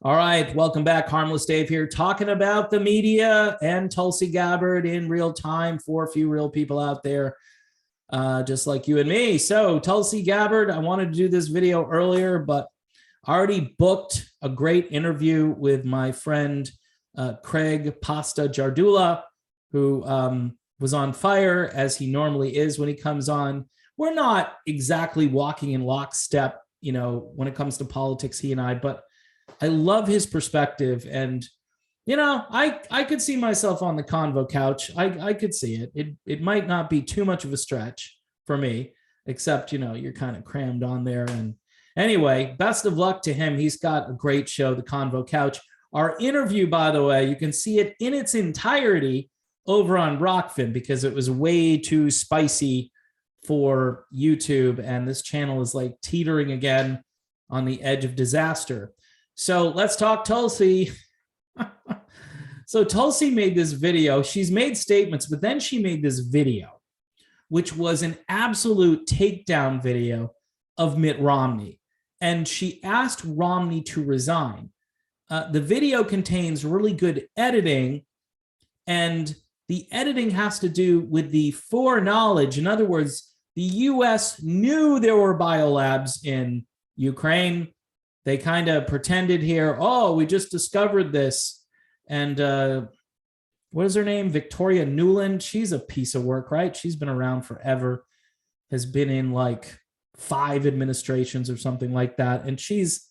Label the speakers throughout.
Speaker 1: All right, welcome back. Harmless Dave here, talking about the media and Tulsi Gabbard in real time for a few real people out there, just like you and me. So, Tulsi Gabbard, I wanted to do this video earlier, but I already booked a great interview with my friend Craig Pasta Jardula, who was on fire as he normally is when he comes on. We're not exactly walking in lockstep, when it comes to politics, he and I, but I love his perspective. And, I could see myself on the convo couch. I could see it. It might not be too much of a stretch for me, except, you're kind of crammed on there. And anyway, best of luck to him. He's got a great show, The Convo Couch. Our interview, by the way, you can see it in its entirety over on Rockfin because it was way too spicy for YouTube. And this channel is like teetering again on the edge of disaster. So let's talk Tulsi. So Tulsi made this video. She's made statements, but then she made this video, which was an absolute takedown video of Mitt Romney. And she asked Romney to resign. The video contains really good editing, and the editing has to do with the foreknowledge. In other words, the US knew there were biolabs in Ukraine. They kind of pretended here, oh, we just discovered this. And what is her name? Victoria Nuland. She's a piece of work, right? She's been around forever, has been in like 5 administrations or something like that. And she's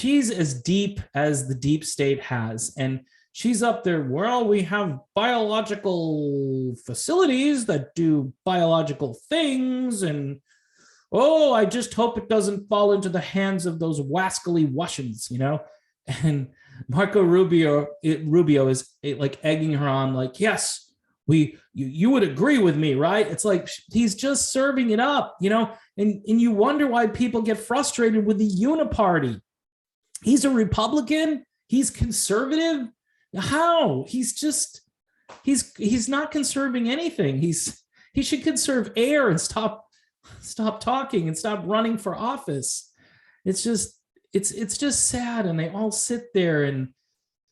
Speaker 1: as deep as the deep state has. And she's up there, well, we have biological facilities that do biological things, and oh, I just hope it doesn't fall into the hands of those wascally Wussians, And Marco Rubio is like egging her on, like, yes, you would agree with me, right? It's like he's just serving it up, and you wonder why people get frustrated with the Uniparty. He's a Republican. He's conservative. How? He's not conserving anything. He should conserve air and stop talking and stop running for office. It's just sad. And they all sit there and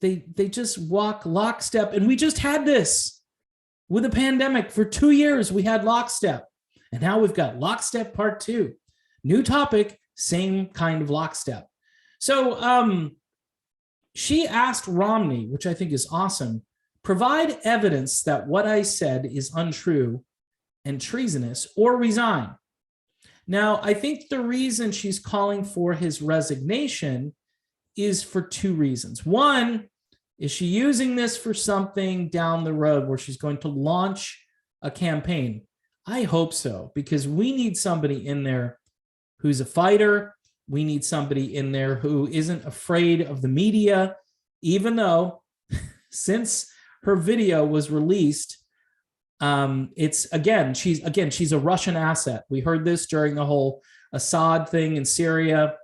Speaker 1: they just walk lockstep. And we just had this with a pandemic. For 2 years, we had lockstep. And now we've got lockstep part 2. New topic, same kind of lockstep. So she asked Romney, which I think is awesome, provide evidence that what I said is untrue and treasonous, or resign. Now, I think the reason she's calling for his resignation is for 2 reasons. One, is she using this for something down the road where she's going to launch a campaign? I hope so, because we need somebody in there who's a fighter. We need somebody in there who isn't afraid of the media, even though since her video was released, she's a Russian asset. We heard this during the whole Assad thing in Syria,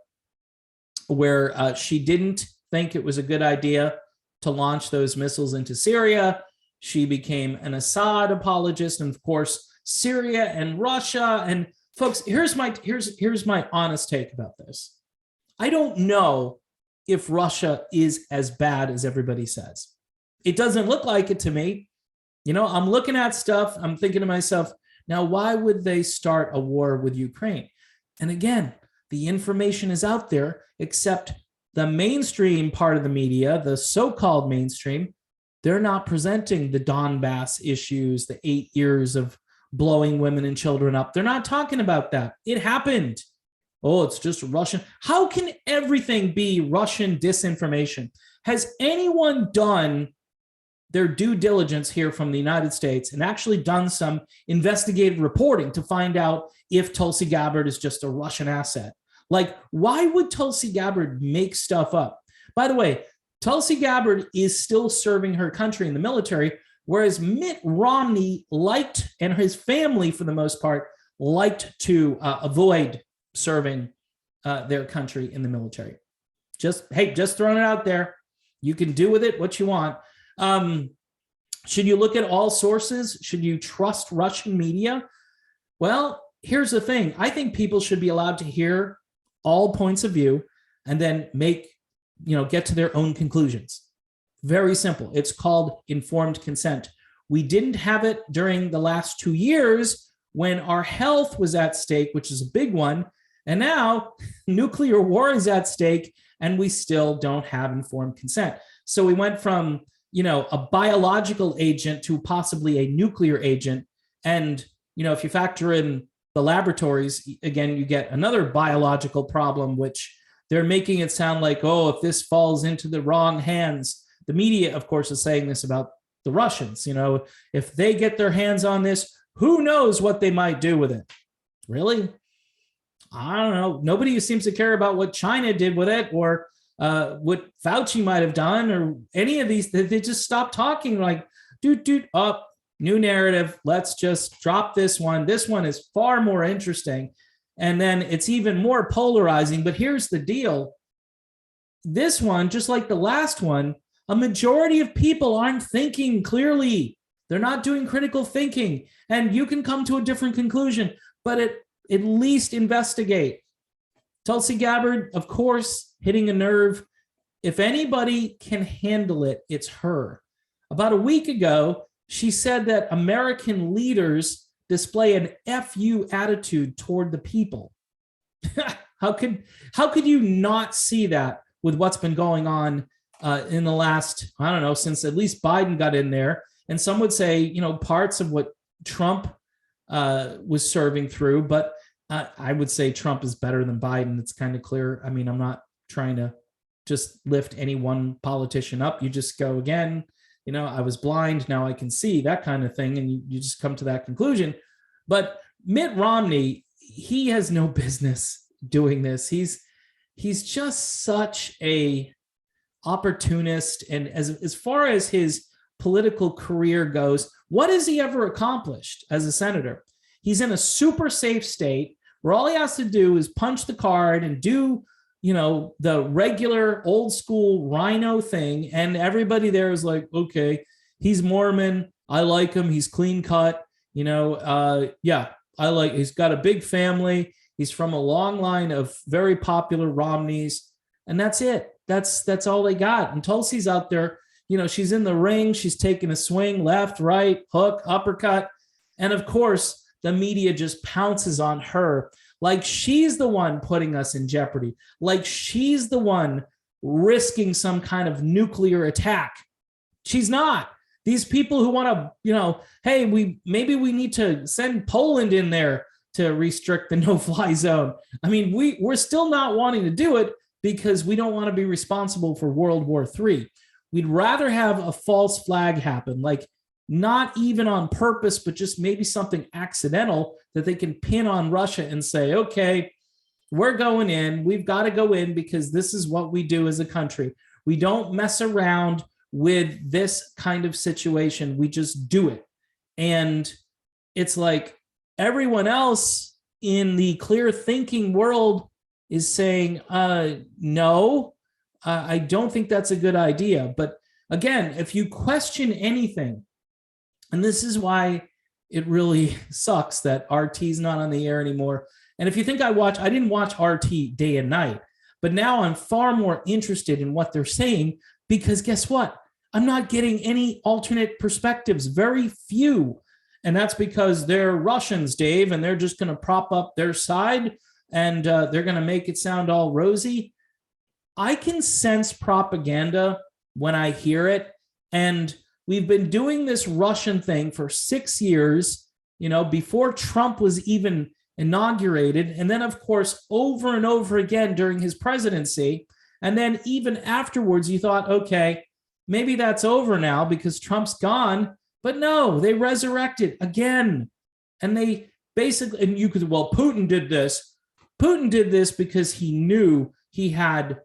Speaker 1: where she didn't think it was a good idea to launch those missiles into Syria. She became an Assad apologist, and of course, Syria and Russia. And folks, here's my honest take about this. I don't know if Russia is as bad as everybody says. It doesn't look like it to me. I'm looking at stuff. I'm thinking to myself, now, why would they start a war with Ukraine? And again, the information is out there, except the mainstream part of the media, the so-called mainstream, they're not presenting the Donbass issues, the 8 years of blowing women and children up. They're not talking about that. It happened. Oh, it's just Russian. How can everything be Russian disinformation? Has anyone done their due diligence here from the United States and actually done some investigative reporting to find out if Tulsi Gabbard is just a Russian asset? Like, why would Tulsi Gabbard make stuff up? By the way, Tulsi Gabbard is still serving her country in the military, whereas Mitt Romney liked, and his family for the most part, liked to avoid serving their country in the military. Just throwing it out there. You can do with it what you want. Should you look at all sources? Should you trust Russian media? Well, here's the thing. I think people should be allowed to hear all points of view and then make get to their own conclusions. Very simple. It's called informed consent. We didn't have it during the last 2 years when our health was at stake, which is a big one. And now nuclear war is at stake, and we still don't have informed consent. So we went from, a biological agent to possibly a nuclear agent. And, if you factor in the laboratories, again, you get another biological problem, which they're making it sound like, oh, if this falls into the wrong hands, the media, of course, is saying this about the Russians. If they get their hands on this, who knows what they might do with it? Really? I don't know. Nobody seems to care about what China did with it, or what Fauci might have done, or any of these. They just stopped talking, like, up, new narrative. Let's just drop this one. This one is far more interesting. And then it's even more polarizing. But here's the deal. This one, just like the last one, a majority of people aren't thinking clearly. They're not doing critical thinking. And you can come to a different conclusion, but at least investigate. Tulsi Gabbard, of course, hitting a nerve. If anybody can handle it, it's her. About a week ago, she said that American leaders display an FU attitude toward the people. How could you not see that with what's been going on in the last, I don't know, since at least Biden got in there? And some would say, parts of what Trump was serving through, but I would say Trump is better than Biden. It's kind of clear. I mean, I'm not trying to just lift any one politician up. You just go, again, I was blind, now I can see, that kind of thing. And you just come to that conclusion. But Mitt Romney, he has no business doing this. He's just such a opportunist. And as far as his political career goes, what has he ever accomplished as a senator? He's in a super safe state where all he has to do is punch the card and do, the regular old school rhino thing. And everybody there is like, okay, he's Mormon. I like him. He's clean cut. He's got a big family. He's from a long line of very popular Romneys. And that's it. That's all they got. And Tulsi's out there, she's in the ring. She's taking a swing, left, right, hook, uppercut. And of course, the media just pounces on her like she's the one putting us in jeopardy, like she's the one risking some kind of nuclear attack. She's not. These people who want to, hey, maybe we need to send Poland in there to restrict the no-fly zone. I mean, we're still not wanting to do it because we don't want to be responsible for World War III. We'd rather have a false flag happen, like not even on purpose, but just maybe something accidental that they can pin on Russia and say, okay, we're going in. We've got to go in because this is what we do as a country. We don't mess around with this kind of situation. We just do it. And it's like everyone else in the clear thinking world is saying, no, I don't think that's a good idea. But again, if you question anything, and this is why it really sucks that RT's not on the air anymore. And if you think I didn't watch RT day and night, but now I'm far more interested in what they're saying because guess what? I'm not getting any alternate perspectives, very few. And that's because they're Russians, Dave, and they're just going to prop up their side and they're going to make it sound all rosy. I can sense propaganda when I hear it. And we've been doing this Russian thing for 6 years, before Trump was even inaugurated. And then, of course, over and over again during his presidency. And then even afterwards, you thought, okay, maybe that's over now because Trump's gone. But no, they resurrected again. And they basically, and you could, well, Putin did this. Putin did this because he knew he had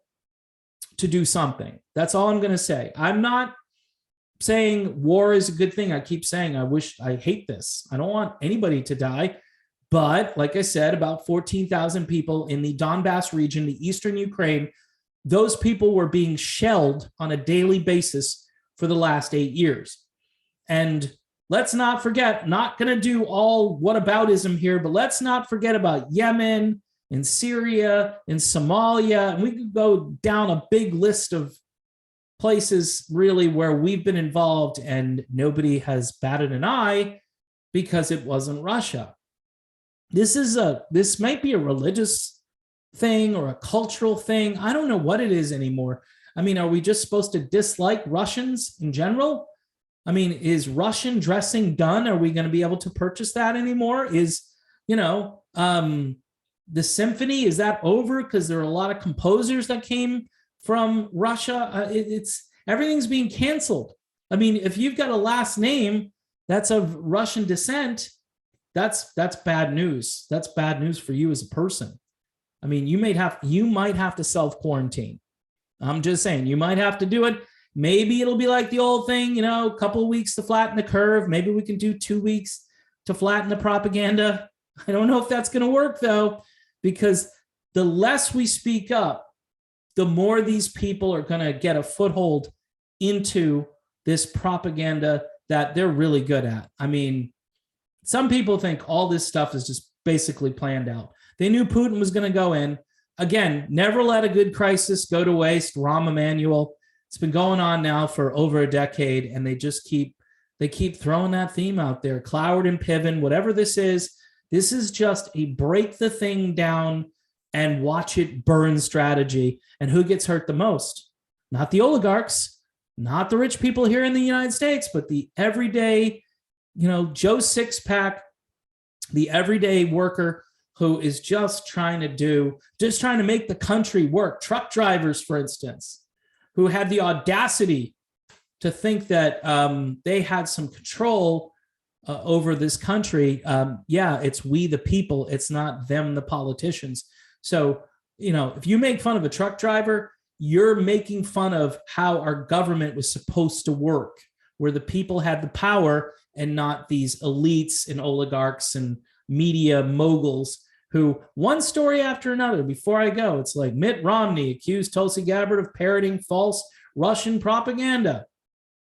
Speaker 1: to do something. That's all I'm going to say. I'm not saying war is a good thing. I keep saying, I hate this. I don't want anybody to die. But like I said, about 14,000 people in the Donbass region, the eastern Ukraine, those people were being shelled on a daily basis for the last 8 years. And let's not forget, not going to do all whataboutism here, but let's not forget about Yemen in Syria, in Somalia, and we could go down a big list of places really where we've been involved and nobody has batted an eye because it wasn't Russia. This might be a religious thing or a cultural thing. I don't know what it is anymore. I mean, are we just supposed to dislike Russians in general? I mean, is Russian dressing done? Are we going to be able to purchase that anymore? Is, the symphony, is that over? Because there are a lot of composers that came from Russia. Everything's being canceled. I mean, if you've got a last name that's of Russian descent, that's bad news. That's bad news for you as a person. I mean, you might have to self-quarantine. I'm just saying, you might have to do it. Maybe it'll be like the old thing, a couple of weeks to flatten the curve. Maybe we can do 2 weeks to flatten the propaganda. I don't know if that's going to work, though, because the less we speak up, the more these people are going to get a foothold into this propaganda that they're really good at. I mean, some people think all this stuff is just basically planned out. They knew Putin was going to go in. Again, never let a good crisis go to waste. Rahm Emanuel. It's been going on now for over a decade, and they keep throwing that theme out there. Cloward and Piven, whatever this is just a break the thing down and watch it burn strategy. And who gets hurt the most? Not the oligarchs, not the rich people here in the United States, but the everyday, Joe Sixpack, the everyday worker who is just trying to make the country work. Truck drivers, for instance, who had the audacity to think that they had some control over this country. It's we the people. It's not them, the politicians. So, if you make fun of a truck driver, you're making fun of how our government was supposed to work, where the people had the power and not these elites and oligarchs and media moguls who, one story after another, before I go, it's like Mitt Romney accused Tulsi Gabbard of parroting false Russian propaganda.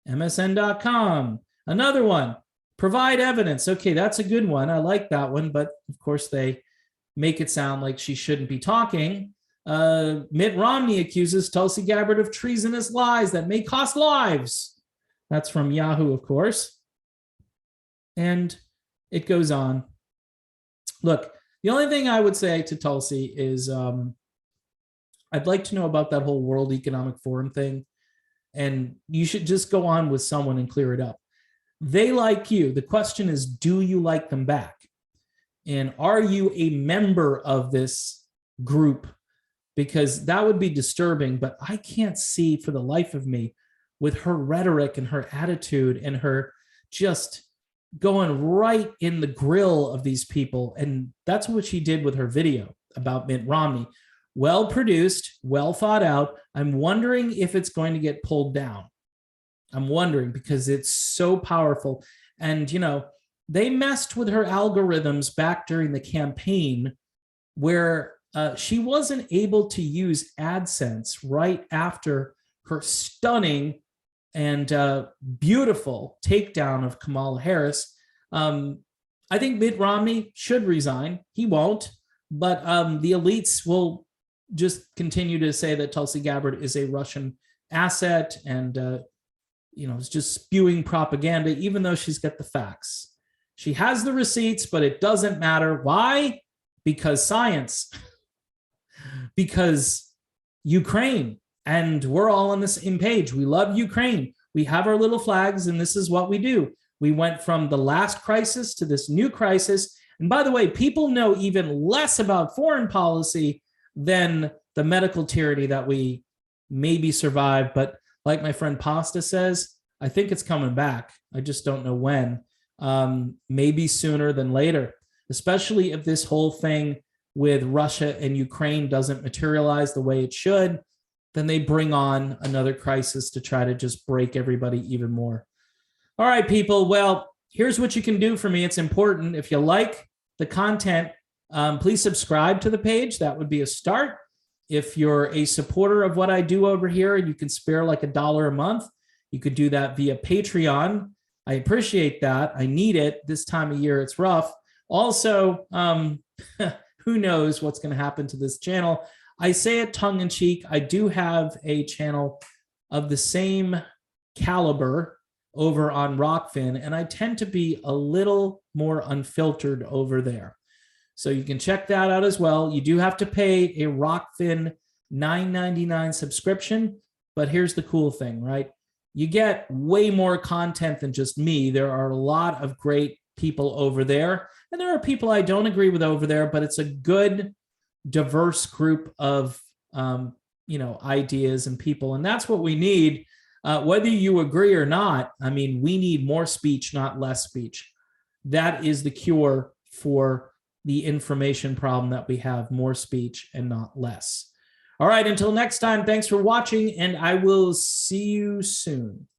Speaker 1: MSN.com. Another one, provide evidence. Okay, that's a good one. I like that one, but of course they make it sound like she shouldn't be talking. Mitt Romney accuses Tulsi Gabbard of treasonous lies that may cost lives. That's from Yahoo, of course. And it goes on. Look, the only thing I would say to Tulsi is I'd like to know about that whole World Economic Forum thing. And you should just go on with someone and clear it up. They like you. The question is, do you like them back? And are you a member of this group? Because that would be disturbing, but I can't see for the life of me with her rhetoric and her attitude and her just going right in the grill of these people. And that's what she did with her video about Mitt Romney. Well produced, well thought out. I'm wondering if it's going to get pulled down. I'm wondering because it's so powerful. And, they messed with her algorithms back during the campaign where she wasn't able to use AdSense right after her stunning and beautiful takedown of Kamala Harris. I think Mitt Romney should resign. He won't, but the elites will just continue to say that Tulsi Gabbard is a Russian asset and, is just spewing propaganda, even though she's got the facts. She has the receipts, but it doesn't matter. Why? Because science. Because Ukraine. And we're all on the same page. We love Ukraine. We have our little flags, and this is what we do. We went from the last crisis to this new crisis. And by the way, people know even less about foreign policy than the medical tyranny that we maybe survived. But like my friend Pasta says, I think it's coming back. I just don't know when. Maybe sooner than later, especially if this whole thing with Russia and Ukraine doesn't materialize the way it should, then they bring on another crisis to try to just break everybody even more. All right, people. Well, here's what you can do for me. It's important. If you like the content, please subscribe to the page. That would be a start. If you're a supporter of what I do over here and you can spare like $1 a month, you could do that via Patreon. I appreciate that. I need it this time of year. It's rough. Also, who knows what's going to happen to this channel. I say it tongue in cheek. I do have a channel of the same caliber over on Rockfin, and I tend to be a little more unfiltered over there. So you can check that out as well. You do have to pay a Rockfin $9.99 subscription, but here's the cool thing, right? You get way more content than just me. There are a lot of great people over there, and there are people I don't agree with over there, but it's a good, diverse group of ideas and people, and that's what we need. Whether you agree or not, I mean, we need more speech, not less speech. That is the cure for the information problem that we have: more speech and not less. All right, until next time, thanks for watching, and I will see you soon.